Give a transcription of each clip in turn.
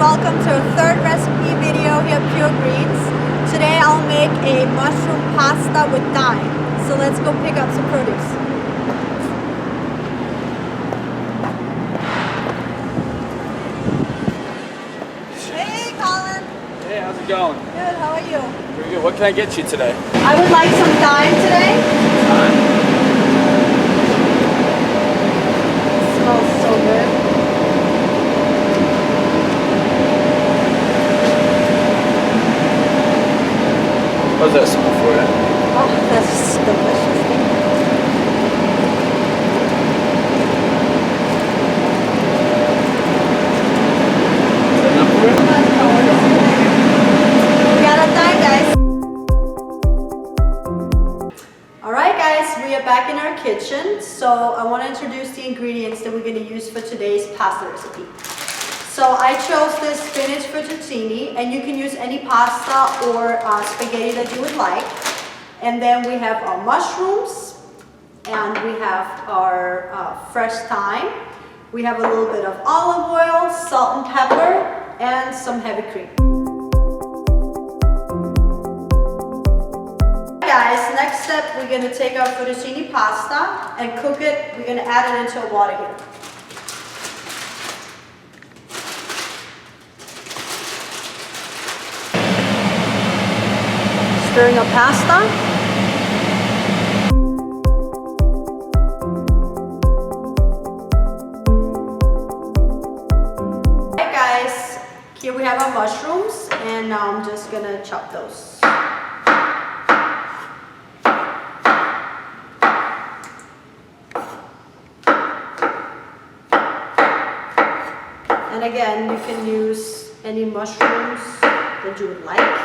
welcome to our third recipe video here at Pure Greens. Today I'll make a mushroom pasta with thyme. So let's go pick up some produce. Hey Colin! Hey, how's it going? Good, how are you? Pretty good. What can I get you today? I would like some thyme today. It smells so good. How's that smell for you? Oh, that's delicious. Is that enough for you? We got a thyme, guys. Alright guys, we are back in our kitchen. So I want to introduce the ingredients that we're going to use for today's pasta recipe. So I chose this spinach fettuccine, and you can use any pasta or spaghetti that you would like. And then we have our mushrooms, and we have our fresh thyme. We have a little bit of olive oil, salt and pepper, and some heavy cream. Guys, next step, we're going to take our fettuccine pasta and cook it. We're going to add it into water here. Stirring our pasta. Alright guys, here we have our mushrooms, and now I'm just gonna chop those. And again, you can use any mushrooms that you would like.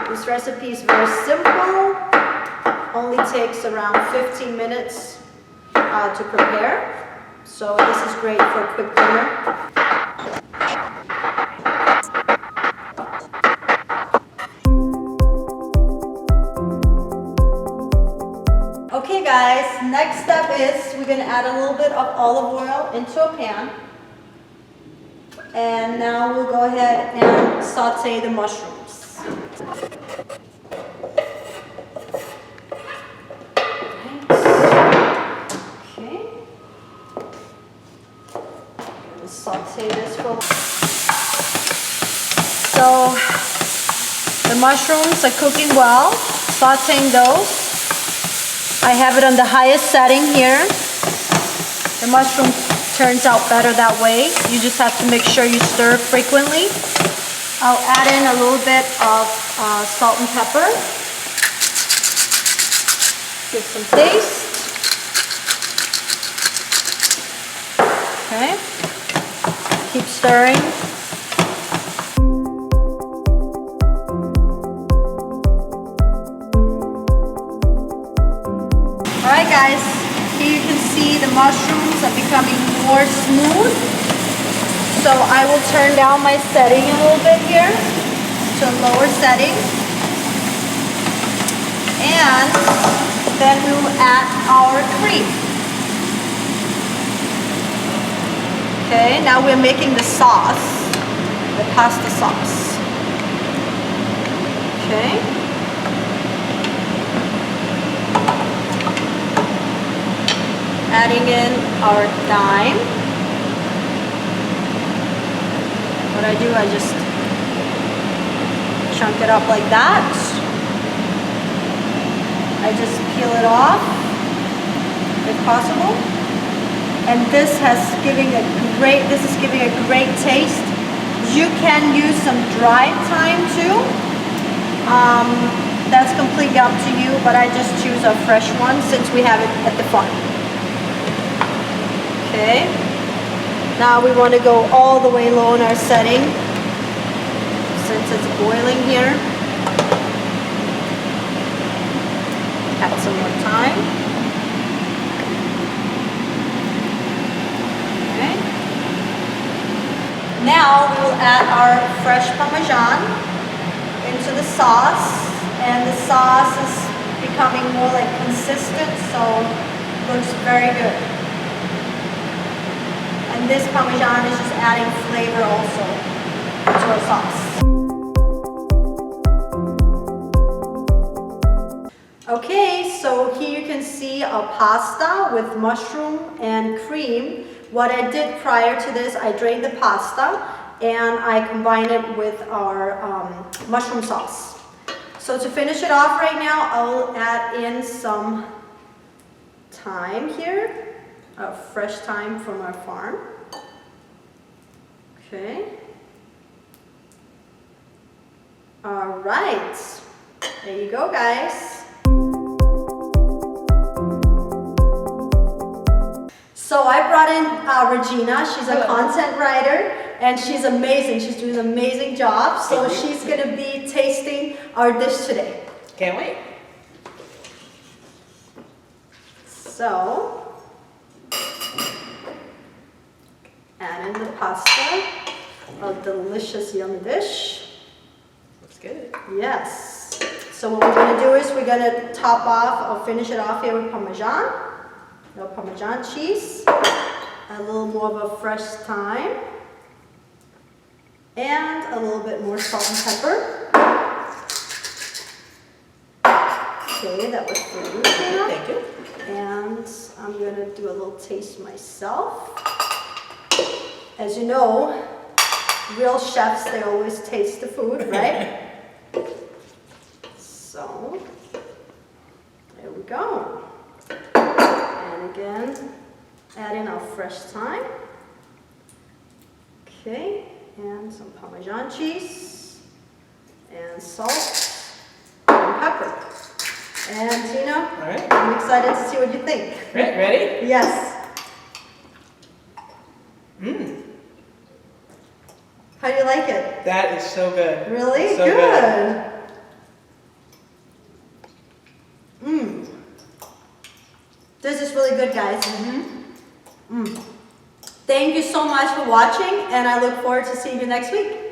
This recipe is very simple, only takes around 15 minutes to prepare, so this is great for a quick dinner. Okay guys, next step is we're going to add a little bit of olive oil into a pan, and now we'll go ahead and saute the mushrooms. Okay. Let's saute this for. So the mushrooms are cooking well. Sauteing those. I have it on the highest setting here. The mushroom turns out better that way. You just have to make sure you stir frequently. I'll add in a little bit of salt and pepper. Give some taste. Okay. Keep stirring. Alright guys, here you can see the mushrooms are becoming more smooth. So I will turn down my setting a little bit here to a lower setting. And then we will add our cream. Okay, now we're making the sauce, the pasta sauce. Okay. Adding in our thyme. What I do, I just chunk it up like that. I just peel it off if possible. And this is giving a great taste. You can use some dried thyme too. That's completely up to you, but I just choose a fresh one since we have it at the farm. Okay. Now we want to go all the way low in our setting since it's boiling here. Add some more thyme. Okay. Now we will add our fresh Parmesan. into the sauce, and the sauce is becoming more like consistent, so looks very good. And this Parmesan is just adding flavor also to our sauce. Okay, so here you can see a pasta with mushroom and cream. What I did prior to this, I drained the pasta and I combined it with our mushroom sauce. So to finish it off right now, I'll add in some thyme here, fresh thyme from our farm. Okay. All right, there you go, guys. So I brought in Regina. She's a content writer and she's amazing. She's doing an amazing job. So she's gonna be tasting our dish today. Can't wait. So, add in the pasta, a delicious yummy dish. Looks good. Yes. So what we're gonna do is we're gonna top off or finish it off here with Parmesan. No Parmesan cheese, a little more of a fresh thyme, and a little bit more salt and pepper. Okay, that was for you, Tina. Thank you. And I'm gonna do a little taste myself. As you know, real chefs, they always taste the food, right? So, there we go. And again, add in our fresh thyme. Okay, and some Parmesan cheese, and salt, and pepper. And Tina, All right. I'm excited to see what you think. Ready? Yes. Mmm. How do you like it? That is so good. Really? So Good. Mmm. This is really good, guys. Thank you so much for watching, and I look forward to seeing you next week.